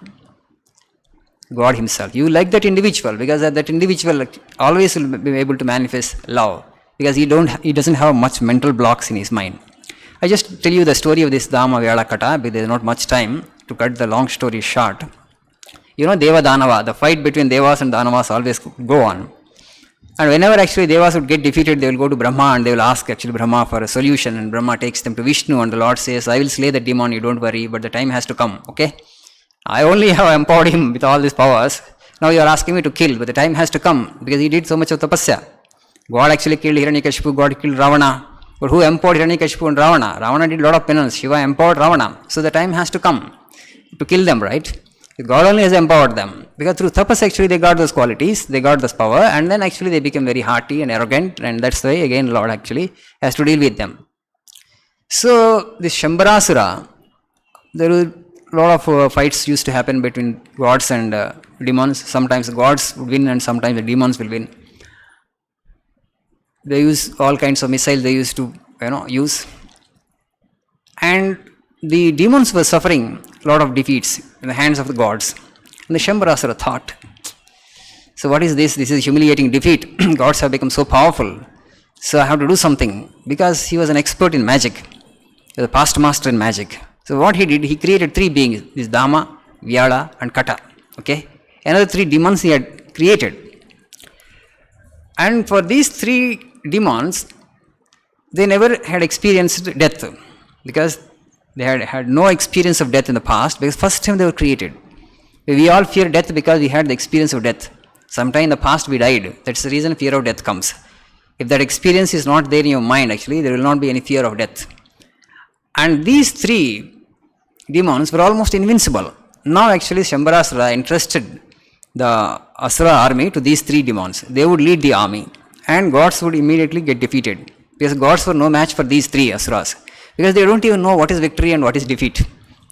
God Himself. You like that individual because that individual always will be able to manifest love because he doesn't have much mental blocks in his mind. I just tell you the story of this Dhamma Vyala Kata because there is not much time to cut the long story short. Deva Danava, the fight between Devas and Danavas always go on. And whenever actually Devas would get defeated, they will go to Brahma and they will ask actually Brahma for a solution. And Brahma takes them to Vishnu and the Lord says, I will slay the demon, you don't worry, but the time has to come, okay? I only have empowered him with all these powers. Now you are asking me to kill, but the time has to come because he did so much of tapasya. God actually killed Hiranyakashipu, God killed Ravana. But who empowered Hiranyakashipu and Ravana? Ravana did a lot of penance. Shiva empowered Ravana. So the time has to come to kill them, right? God only has empowered them. Because through tapas actually they got those qualities, they got this power, and then actually they became very haughty and arrogant, and that's why again Lord actually has to deal with them. So this Shambharasura, there were a lot of fights used to happen between gods and demons. Sometimes the gods would win and sometimes the demons will win. They use all kinds of missiles they used to use. And the demons were suffering a lot of defeats in the hands of the gods. And the Shambharasura thought, so what is this? This is humiliating defeat. Gods have become so powerful. So I have to do something. Because he was an expert in magic. He was a past master in magic. So what he did, he created three beings. This Dhamma, Vyala and Kata. Okay. Another three demons he had created. And for these three demons, they never had experienced death. Because they had no experience of death in the past. Because first time they were created. We all fear death because we had the experience of death. Sometime in the past we died. That's the reason fear of death comes. If that experience is not there in your mind, actually, there will not be any fear of death. And these three demons were almost invincible. Now actually Shambharasura entrusted the Asura army to these three demons. They would lead the army and gods would immediately get defeated. Because gods were no match for these three Asuras. Because they don't even know what is victory and what is defeat.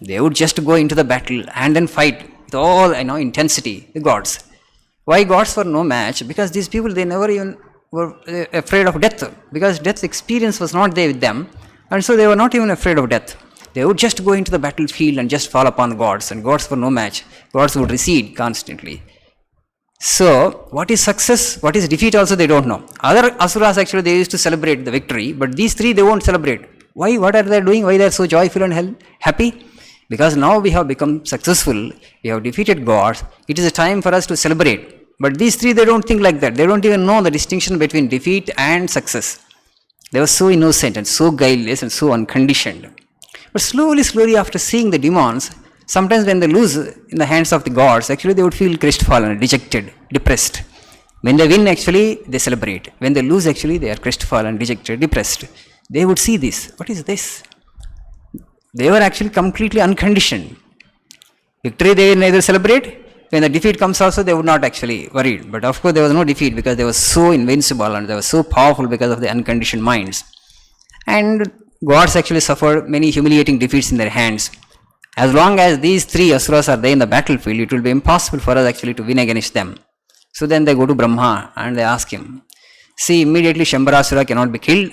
They would just go into the battle and then fight with all intensity, the gods. Why gods were no match? Because these people, they never even were afraid of death. Because death experience was not there with them. And so they were not even afraid of death. They would just go into the battlefield and just fall upon the gods. And gods were no match. Gods would recede constantly. So, what is success? What is defeat also they don't know. Other Asuras actually they used to celebrate the victory. But these three they won't celebrate. Why? What are they doing? Why they are so joyful and happy? Because now we have become successful. We have defeated gods. It is a time for us to celebrate. But these three they don't think like that. They don't even know the distinction between defeat and success. They were so innocent and so guileless and so unconditioned. But slowly after seeing the demons, sometimes when they lose in the hands of the gods, actually they would feel crestfallen, dejected, depressed. When they win, actually they celebrate. When they lose, actually they are crestfallen, dejected, depressed. They would see this. What is this? They were actually completely unconditioned. Victory they neither celebrate. When the defeat comes also, they would not actually worry. But of course there was no defeat because they were so invincible and they were so powerful because of the unconditioned minds. And gods actually suffered many humiliating defeats in their hands. As long as these three Asuras are there in the battlefield, it will be impossible for us actually to win against them. So then they go to Brahma and they ask him, see, immediately Shambharasura cannot be killed.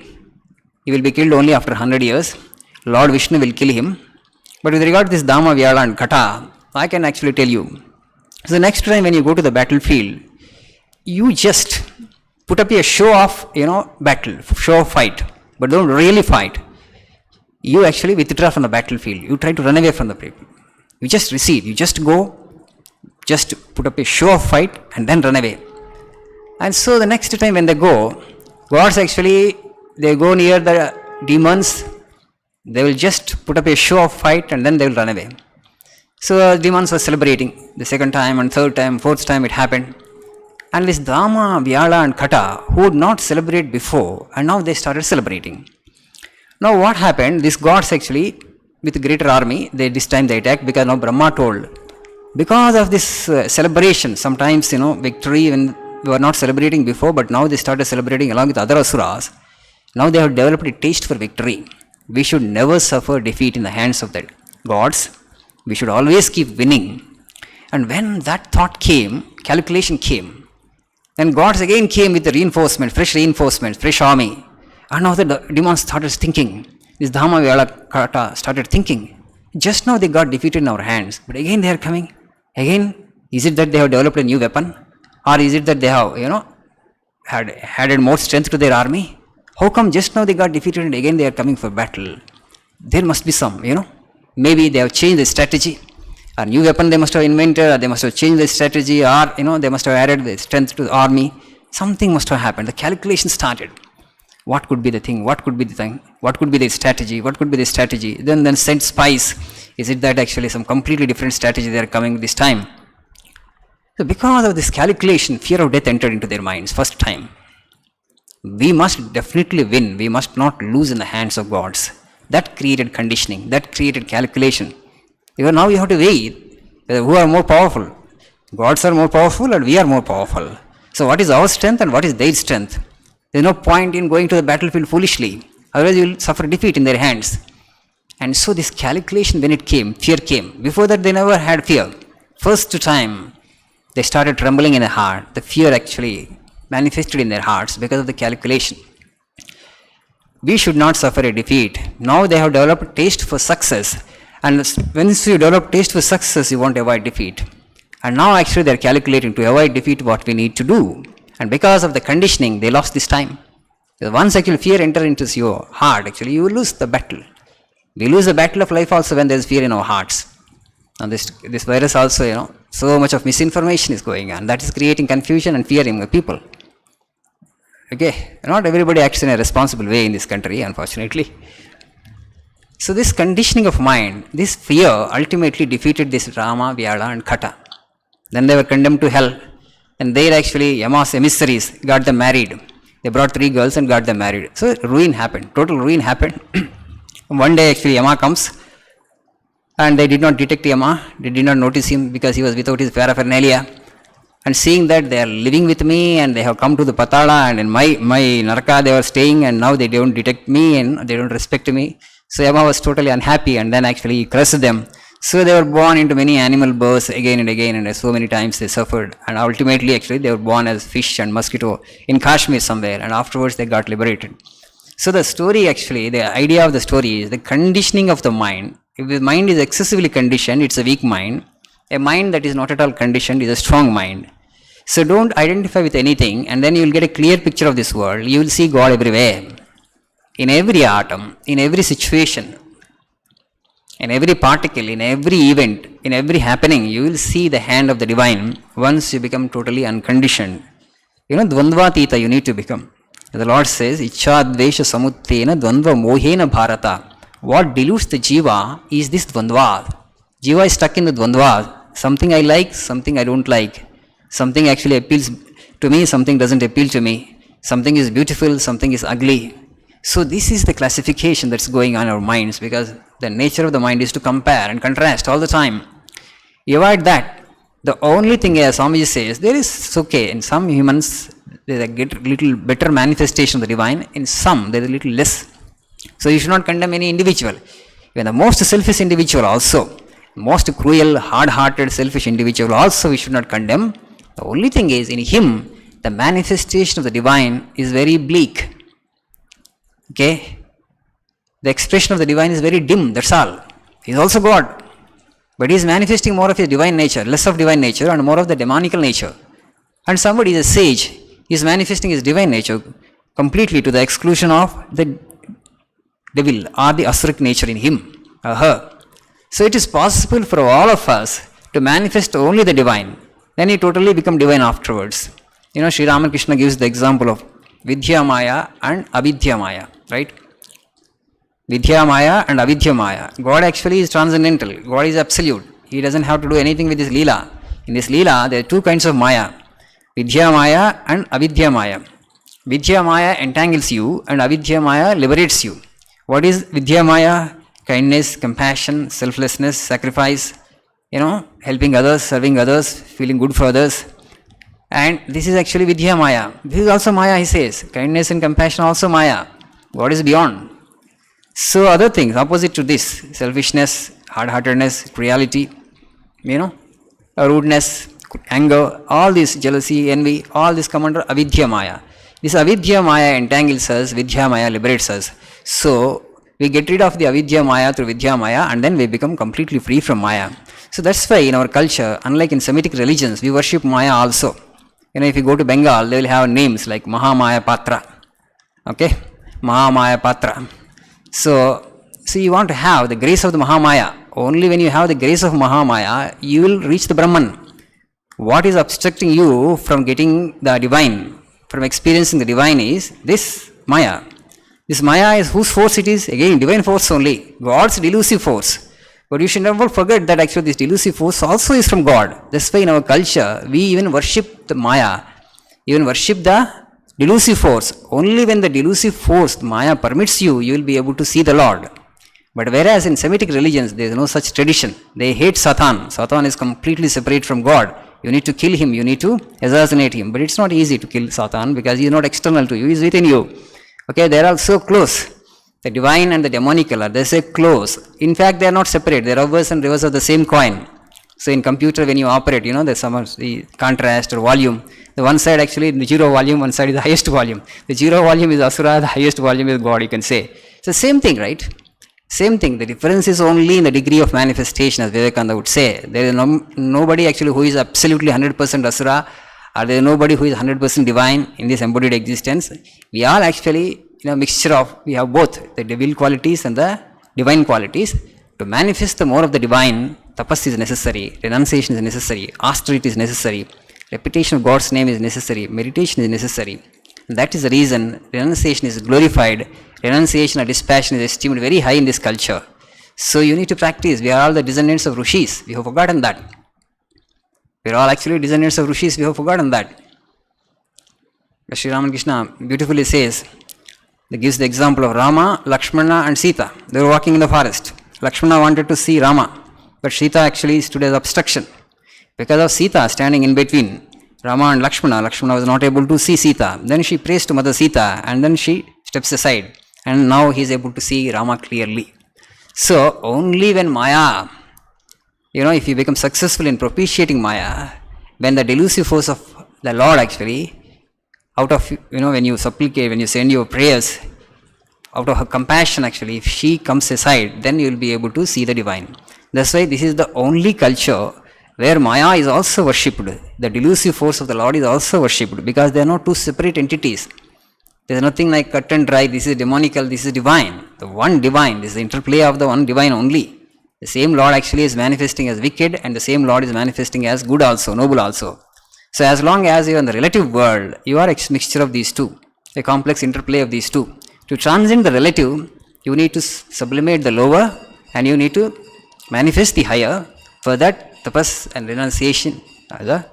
He will be killed only after 100 years. Lord Vishnu will kill him. But with regard to this Dhamma, Vyala and Kata, I can actually tell you. So the next time when you go to the battlefield, you just put up a show of, battle, show of fight, but don't really fight. You actually withdraw from the battlefield. You try to run away from the people. You just recede. You just go, just put up a show of fight and then run away. And so the next time when they go, gods actually, they go near the demons, they will just put up a show of fight and then they will run away. So demons were celebrating the second time and third time, fourth time it happened. And this Dhamma, Vyala and Kata, who would not celebrate before, and now they started celebrating. Now what happened, these gods actually, with greater army, this time they attacked because now Brahma told, because of this celebration, sometimes, victory when we were not celebrating before, but now they started celebrating along with other asuras. Now they have developed a taste for victory. We should never suffer defeat in the hands of the gods. We should always keep winning. And when that thought came, calculation came, then gods again came with the reinforcement, fresh army. And now the demons started thinking, this Dhamma, Vyala, Kata started thinking, just now they got defeated in our hands, but again they are coming. Again, is it that they have developed a new weapon? Or is it that they have, had added more strength to their army? How come just now they got defeated and again they are coming for battle? There must be some, maybe they have changed the strategy. A new weapon they must have invented, or they must have changed the strategy, or, they must have added the strength to the army. Something must have happened. The calculation started. What could be the thing? What could be the thing? What could be the strategy? What could be the strategy? Then sent spies. Is it that actually some completely different strategy they are coming this time? So because of this calculation, fear of death entered into their minds first time. We must definitely win. We must not lose in the hands of gods. That created conditioning. That created calculation. Now you have to weigh who are more powerful. Gods are more powerful and we are more powerful. So what is our strength and what is their strength? There is no point in going to the battlefield foolishly. Otherwise you will suffer defeat in their hands. And so this calculation, when it came, fear came. Before that they never had fear. First time they started trembling in the heart. The fear actually manifested in their hearts because of the calculation. We should not suffer a defeat. Now they have developed a taste for success. And once you develop taste for success, you won't avoid defeat. And now actually they are calculating to avoid defeat what we need to do. And because of the conditioning, they lost this time. Because once actually fear enters into your heart, actually you will lose the battle. We lose the battle of life also when there is fear in our hearts. And this virus also, so much of misinformation is going on. That is creating confusion and fear in the people. Okay, not everybody acts in a responsible way in this country, unfortunately. So this conditioning of mind, this fear ultimately defeated this Rama, Vyala and Kata. Then they were condemned to hell. And there actually Yama's emissaries got them married. They brought 3 girls and got them married. So ruin happened, total ruin happened. One day actually Yama comes and they did not detect Yama. They did not notice him because he was without his paraphernalia. And seeing that they are living with me and they have come to the Patala and in my Naraka they were staying and now they don't detect me and they don't respect me. So Yama was totally unhappy and then actually he cursed them. So they were born into many animal births again and so many times they suffered. And ultimately actually they were born as fish and mosquito in Kashmir somewhere and afterwards they got liberated. So the story actually, the idea of the story is the conditioning of the mind. If the mind is excessively conditioned, it's a weak mind. A mind that is not at all conditioned is a strong mind. So don't identify with anything and then you will get a clear picture of this world. You will see God everywhere. In every atom, in every situation, in every particle, in every event, in every happening, you will see the hand of the divine once you become totally unconditioned. Dvandvatita you need to become. The Lord says, Ichcha dvesha samuttena dvandva mohena bharata. What dilutes the jiva is this dvandva. Jiva is stuck in the dvandva. Something I like, something I don't like. Something actually appeals to me, something doesn't appeal to me. Something is beautiful, something is ugly. So this is the classification that's going on in our minds because the nature of the mind is to compare and contrast all the time. You avoid that. The only thing, as Swamiji says, there is okay. In some humans, there is a little better manifestation of the divine. In some, there is a little less. So you should not condemn any individual. Even the most selfish individual also, most cruel, hard-hearted, selfish individual also we should not condemn. The only thing is, in him, the manifestation of the divine is very bleak. Okay? The expression of the divine is very dim, that's all. He is also God. But he is manifesting more of his divine nature, less of divine nature and more of the demonical nature. And somebody is a sage, he is manifesting his divine nature completely to the exclusion of the devil or the asuric nature in him or her. So it is possible for all of us to manifest only the divine. Then you totally become divine afterwards. Sri Ramakrishna gives the example of Vidya Maya and Avidya Maya, right? Vidya Maya and Avidya Maya. God actually is transcendental. God is absolute. He doesn't have to do anything with his Leela. In this Leela, there are two kinds of Maya. Vidya Maya and Avidya Maya. Vidya Maya entangles you and Avidya Maya liberates you. What is Vidya Maya? Kindness, compassion, selflessness, sacrifice, helping others, serving others, feeling good for others. And this is actually Vidya Maya. This is also Maya, he says. Kindness and compassion also Maya. God is beyond. So other things, opposite to this, selfishness, hard-heartedness, cruelty, rudeness, anger, all this, jealousy, envy, all this come under Avidya Maya. This Avidya Maya entangles us, Vidya Maya liberates us. So we get rid of the Avidya Maya through Vidya Maya and then we become completely free from Maya. So that's why in our culture, unlike in Semitic religions, we worship Maya also. If you go to Bengal, they will have names like Mahamaya Patra. Okay? Mahamaya Patra. So you want to have the grace of the Mahamaya. Only when you have the grace of Mahamaya, you will reach the Brahman. What is obstructing you from getting the divine, from experiencing the divine is this Maya. This Maya is whose force it is? Again, divine force only. God's delusive force. But you should never forget that actually this delusive force also is from God. That's why in our culture, we even worship the Maya, even worship the delusive force. Only when the delusive force, Maya, permits you, you will be able to see the Lord. But whereas in Semitic religions, there is no such tradition. They hate Satan. Satan is completely separate from God. You need to kill him, you need to assassinate him. But it's not easy to kill Satan because he is not external to you, he is within you. Okay, they are all so close. The divine and the demonical are, they say close. In fact, they are not separate. They are reverse and reverse of the same coin. So in computer, when you operate, there's some the contrast or volume. The one side actually, the zero volume, one side is the highest volume. The zero volume is Asura, the highest volume is God, you can say. So same thing, right? Same thing. The difference is only in the degree of manifestation, as Vivekananda would say. There is nobody actually who is absolutely 100% Asura, or there is nobody who is 100% divine in this embodied existence. We are actually mixture of, we have both the devil qualities and the divine qualities. To manifest the more of the divine, tapas is necessary, renunciation is necessary, austerity is necessary, repetition of God's name is necessary, meditation is necessary. And that is the reason renunciation is glorified, renunciation or dispassion is esteemed very high in this culture. So you need to practice. We are all the descendants of Rishis, we have forgotten that. We are all actually descendants of Rishis, we have forgotten that. Sri Ramakrishna beautifully says, he gives the example of Rama, Lakshmana and Sita. They were walking in the forest. Lakshmana wanted to see Rama, but Sita actually stood as obstruction. Because of Sita standing in between Rama and Lakshmana, Lakshmana was not able to see Sita. Then she prays to Mother Sita and then she steps aside. And now he is able to see Rama clearly. So only when Maya, if you become successful in propitiating Maya, when the delusive force of the Lord actually, out of, when you supplicate, when you send your prayers, out of her compassion actually, if she comes aside, then you will be able to see the divine. That's why this is the only culture where Maya is also worshipped. The delusive force of the Lord is also worshipped because they are not two separate entities. There is nothing like cut and dry, this is demonical, this is divine. The one divine, this is the interplay of the one divine only. The same Lord actually is manifesting as wicked and the same Lord is manifesting as good also, noble also. So as long as you are in the relative world, you are a mixture of these two, a complex interplay of these two. To transcend the relative, you need to sublimate the lower and you need to manifest the higher. For that, tapas and renunciation are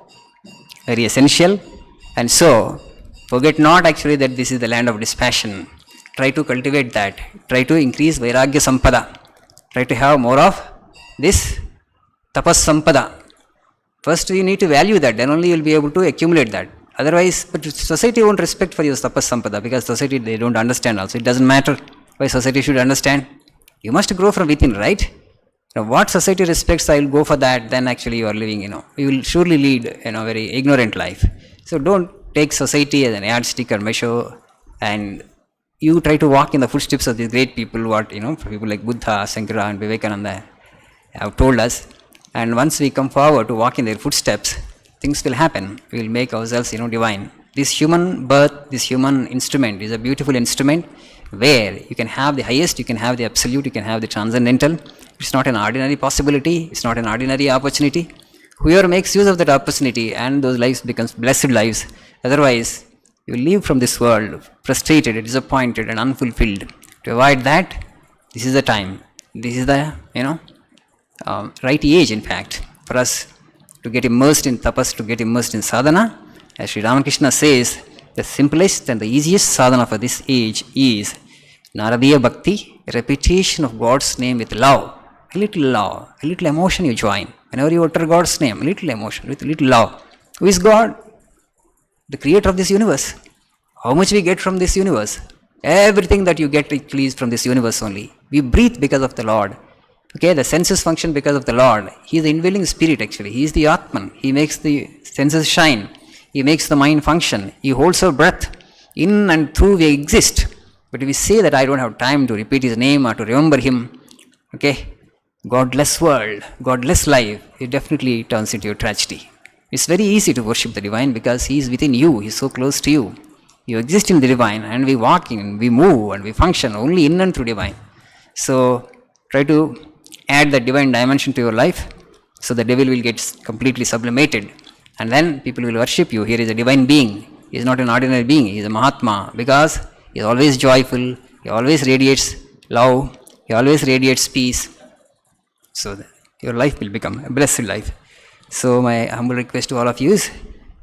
very essential. And so, forget not actually that this is the land of dispassion. Try to cultivate that. Try to increase vairagya sampada. Try to have more of this tapas sampada. First you need to value that, then only you will be able to accumulate that. Otherwise, but society won't respect for your tapas sampada because society, they don't understand also. It doesn't matter why society should understand. You must grow from within, right? What society respects, I will go for that, then actually you are living, you will surely lead, very ignorant life. So don't take society as an yardstick or measure and you try to walk in the footsteps of these great people, people like Buddha, Shankara and Vivekananda have told us. And once we come forward to walk in their footsteps, things will happen. We will make ourselves, divine. This human birth, this human instrument is a beautiful instrument where you can have the highest, you can have the absolute, you can have the transcendental. It's not an ordinary possibility, it's not an ordinary opportunity. Whoever makes use of that opportunity and those lives becomes blessed lives. Otherwise, you live from this world frustrated, disappointed and unfulfilled. To avoid that, this is the time. This is the, right age, in fact, for us to get immersed in tapas, to get immersed in sadhana. As Sri Ramakrishna says, the simplest and the easiest sadhana for this age is Naradiya Bhakti, repetition of God's name with love. A little emotion you join. Whenever you utter God's name, a little emotion, with a little love. Who is God? The creator of this universe. How much we get from this universe? Everything that you get actually is from this universe only. We breathe because of the Lord. Okay, the senses function because of the Lord. He is the indwelling spirit actually. He is the Atman. He makes the senses shine. He makes the mind function. He holds our breath. In and through we exist. But if we say that I don't have time to repeat his name or to remember him, okay, godless world, godless life, it definitely turns into a tragedy. It's very easy to worship the divine because he is within you. He is so close to you. You exist in the divine and we walk in, we move and we function only in and through divine. So try to add that divine dimension to your life so the devil will get completely sublimated and then people will worship you. Here is a divine being. He is not an ordinary being. He is a Mahatma because he is always joyful. He always radiates love. He always radiates peace. So that your life will become a blessed life. So my humble request to all of you is,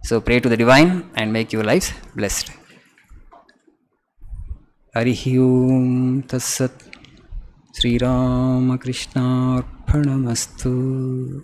so pray to the divine and make your lives blessed. Harihi Om Tassat Sri Ramakrishna Arpanamastu.